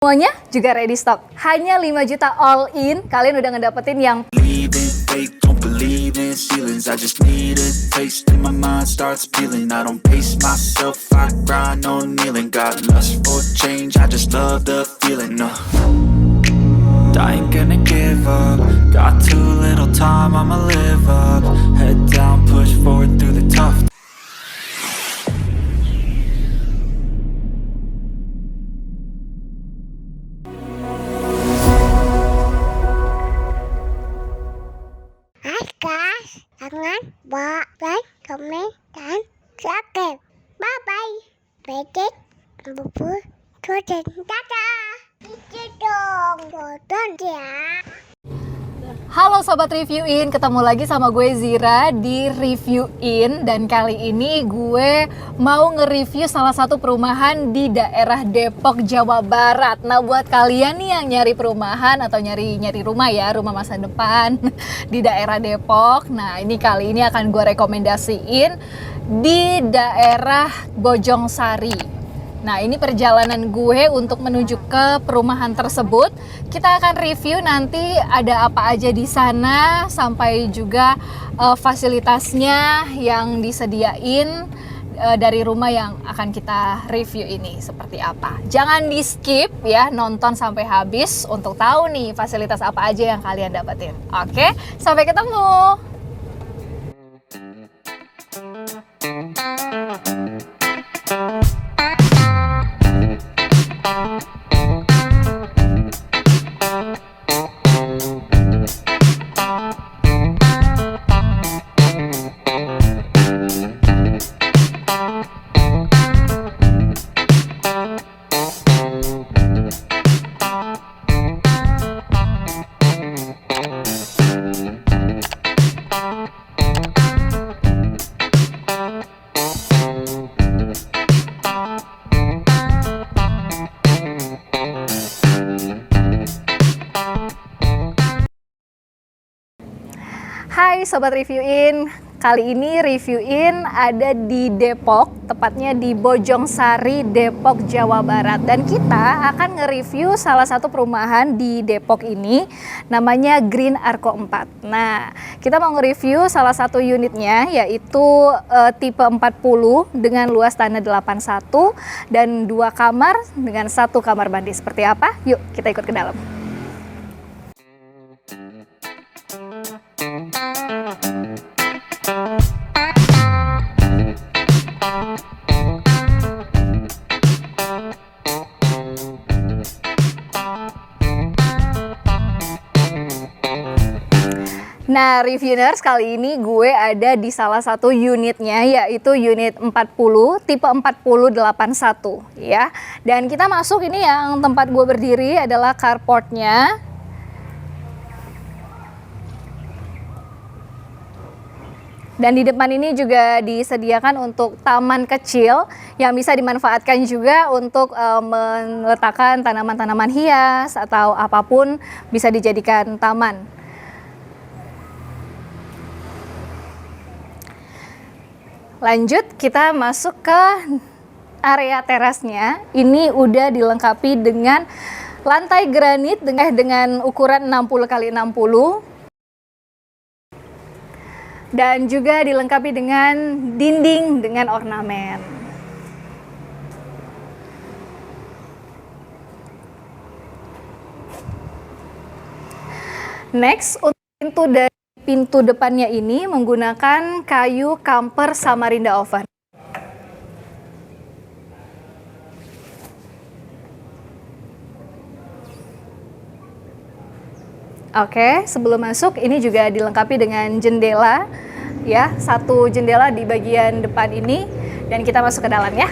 Semuanya juga ready stock. Hanya 5 juta all in, kalian udah ngedapetin yang Don't believe in ceilings. I just need a taste and my mind starts peeling. I don't pace myself, I grind on kneeling. Got lust for change, I just love the feeling. I ain't gonna give up. Got too little time, I'ma live up. Head down, push forward through the tough. Jangan lupa like, comment, dan subscribe. Bye-bye. Bedek, bubur, dan dadah. Itu dong, tonton ya. Halo Sobat Reviewin, ketemu lagi sama gue Zira di Reviewin. Dan kali ini gue mau nge-review salah satu perumahan di daerah Depok, Jawa Barat. Nah buat kalian nih yang nyari perumahan atau nyari rumah ya, rumah masa depan di daerah Depok. Nah ini kali ini akan gue rekomendasiin di daerah Bojong Sari. Nah ini perjalanan gue untuk menuju ke perumahan tersebut. Kita akan review nanti ada apa aja di sana, sampai juga fasilitasnya yang disediain dari rumah yang akan kita review ini seperti apa. Jangan di skip ya, nonton sampai habis untuk tahu nih fasilitas apa aja yang kalian dapetin. Oke, sampai ketemu. Hai Sobat Reviewin, kali ini Reviewin ada di Depok, tepatnya di Bojong Sari, Depok, Jawa Barat. Dan kita akan nge-review salah satu perumahan di Depok ini, namanya Green Arco 4. Nah, kita mau nge-review salah satu unitnya, yaitu tipe 40 dengan luas tanah 81 dan 2 kamar dengan 1 kamar mandi. Seperti apa? Yuk kita ikut ke dalam. Nah, reviewers, kali ini gue ada di salah satu unitnya, yaitu unit 40, tipe 4081 ya. Dan kita masuk, ini yang tempat gue berdiri adalah carportnya. Dan di depan ini juga disediakan untuk taman kecil yang bisa dimanfaatkan juga untuk meletakkan tanaman-tanaman hias atau apapun bisa dijadikan taman. Lanjut, kita masuk ke area terasnya. Ini udah dilengkapi dengan lantai granit dengan ukuran 60 x 60. Dan juga dilengkapi dengan dinding dengan ornamen. Next, untuk pintu depannya ini menggunakan kayu kamper Samarinda oven. Oke, sebelum masuk ini juga dilengkapi dengan jendela ya, 1 jendela di bagian depan ini, dan kita masuk ke dalam ya.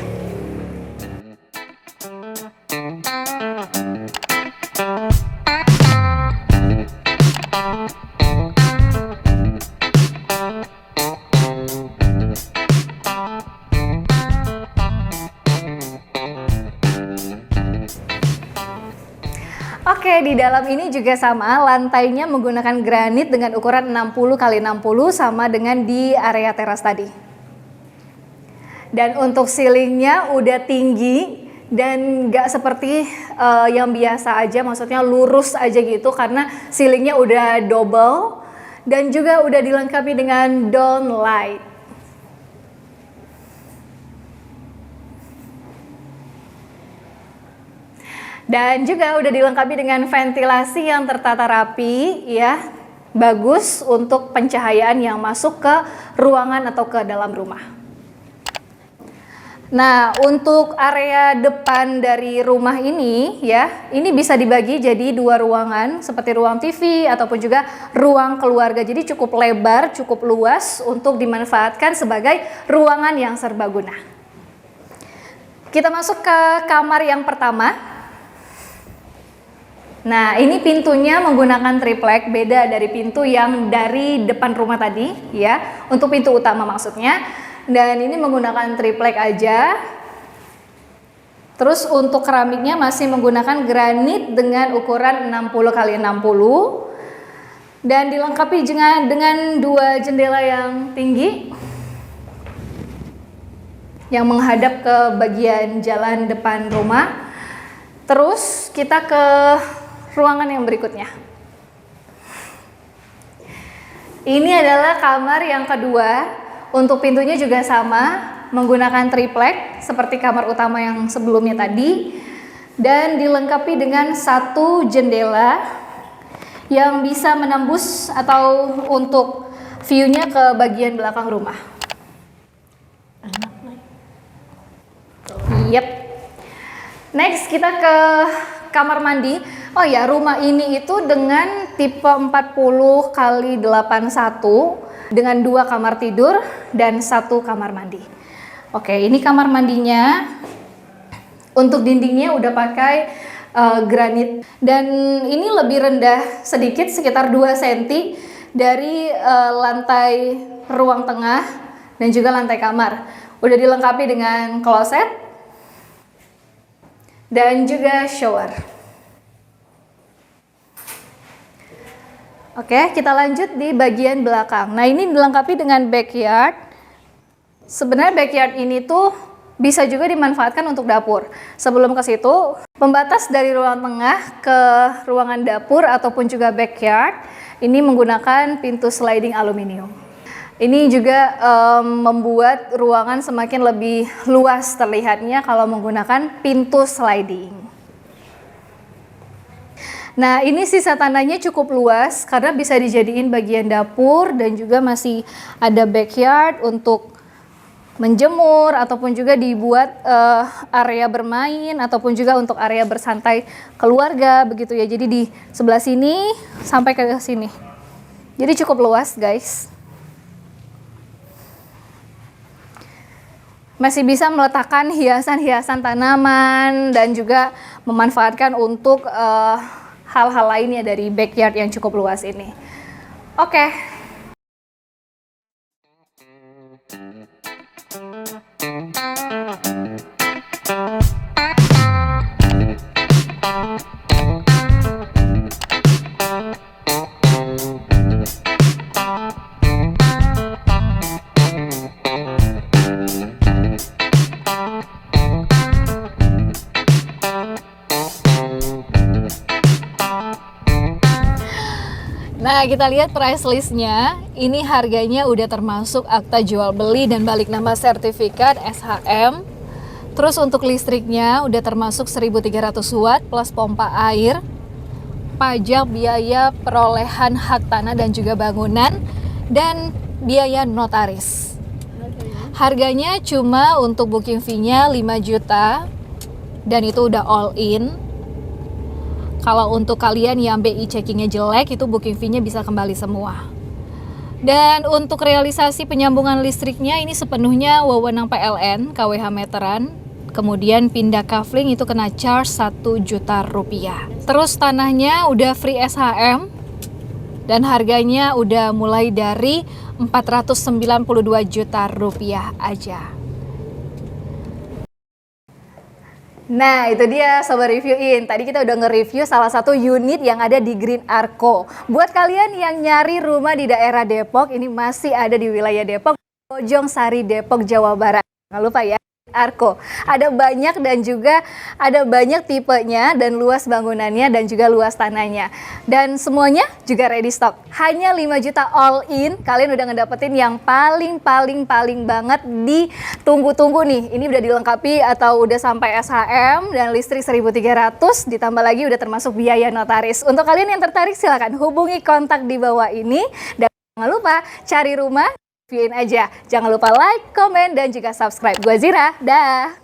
Oke, di dalam ini juga sama, lantainya menggunakan granit dengan ukuran 60 x 60 sama dengan di area teras tadi. Dan untuk ceilingnya udah tinggi dan nggak seperti yang biasa aja, maksudnya lurus aja gitu, karena ceilingnya udah double dan juga udah dilengkapi dengan down light. Dan juga udah dilengkapi dengan ventilasi yang tertata rapi ya, bagus untuk pencahayaan yang masuk ke ruangan atau ke dalam rumah. Nah, untuk area depan dari rumah ini ya, ini bisa dibagi jadi 2 ruangan seperti ruang TV ataupun juga ruang keluarga. Jadi cukup lebar, cukup luas untuk dimanfaatkan sebagai ruangan yang serbaguna. Kita masuk ke kamar yang pertama. Nah, ini pintunya menggunakan triplek, beda dari pintu yang dari depan rumah tadi ya, untuk pintu utama maksudnya. Dan ini menggunakan triplek aja. Terus untuk keramiknya masih menggunakan granit dengan ukuran 60 x 60 dan dilengkapi dengan 2 jendela yang tinggi yang menghadap ke bagian jalan depan rumah. Terus kita ke ruangan yang berikutnya. Ini adalah kamar yang kedua. Untuk pintunya juga sama, menggunakan triplek seperti kamar utama yang sebelumnya tadi, dan dilengkapi dengan 1 jendela yang bisa menembus atau untuk view-nya ke bagian belakang rumah. Yep. Next kita ke kamar mandi. Oh ya, rumah ini itu dengan tipe 40 x 81 dengan 2 kamar tidur dan 1 kamar mandi. Oke, ini kamar mandinya. Untuk dindingnya udah pakai granit dan ini lebih rendah sedikit, sekitar 2 cm dari lantai ruang tengah dan juga lantai kamar. Udah dilengkapi dengan kloset dan juga shower. Oke, kita lanjut di bagian belakang. Nah, ini dilengkapi dengan backyard. Sebenarnya backyard ini tuh bisa juga dimanfaatkan untuk dapur. Sebelum ke situ, pembatas dari ruang tengah ke ruangan dapur ataupun juga backyard ini menggunakan pintu sliding aluminium. Ini juga membuat ruangan semakin lebih luas terlihatnya kalau menggunakan pintu sliding. Nah, ini sisa tanahnya cukup luas karena bisa dijadiin bagian dapur dan juga masih ada backyard untuk menjemur ataupun juga dibuat area bermain ataupun juga untuk area bersantai keluarga begitu ya. Jadi di sebelah sini sampai ke sini. Jadi cukup luas, guys. Masih bisa meletakkan hiasan-hiasan tanaman dan juga memanfaatkan untuk hal-hal lainnya dari backyard yang cukup luas ini. Oke. Nah, kita lihat price listnya. Ini harganya udah termasuk akta jual beli dan balik nama sertifikat SHM. Terus untuk listriknya udah termasuk 1.300 watt plus pompa air, pajak, biaya perolehan hak tanah dan juga bangunan, dan biaya notaris. Harganya cuma untuk booking fee-nya 5 juta dan itu udah all in. Kalau untuk kalian yang BI checkingnya jelek, itu booking fee-nya bisa kembali semua. Dan untuk realisasi penyambungan listriknya ini sepenuhnya wewenang PLN, KWH meteran. Kemudian pindah kafling itu kena charge 1 juta rupiah. Terus tanahnya udah free SHM dan harganya udah mulai dari 492 juta rupiah aja. Nah, itu dia Sobat Reviewin. Tadi kita udah nge-review salah satu unit yang ada di Green Arco. Buat kalian yang nyari rumah di daerah Depok, ini masih ada di wilayah Depok, Bojong Sari, Depok, Jawa Barat. Jangan lupa ya, Arko. Ada banyak dan juga ada banyak tipenya dan luas bangunannya dan juga luas tanahnya. Dan semuanya juga ready stock. Hanya 5 juta all in, kalian udah ngedapetin yang paling banget ditunggu-tunggu nih. Ini udah dilengkapi atau udah sampai SHM dan listrik 1.300, ditambah lagi udah termasuk biaya notaris. Untuk kalian yang tertarik silahkan hubungi kontak di bawah ini. Dan jangan lupa cari rumah, reviewin aja. Jangan lupa like, komen, dan juga subscribe. Gua Zira, dah.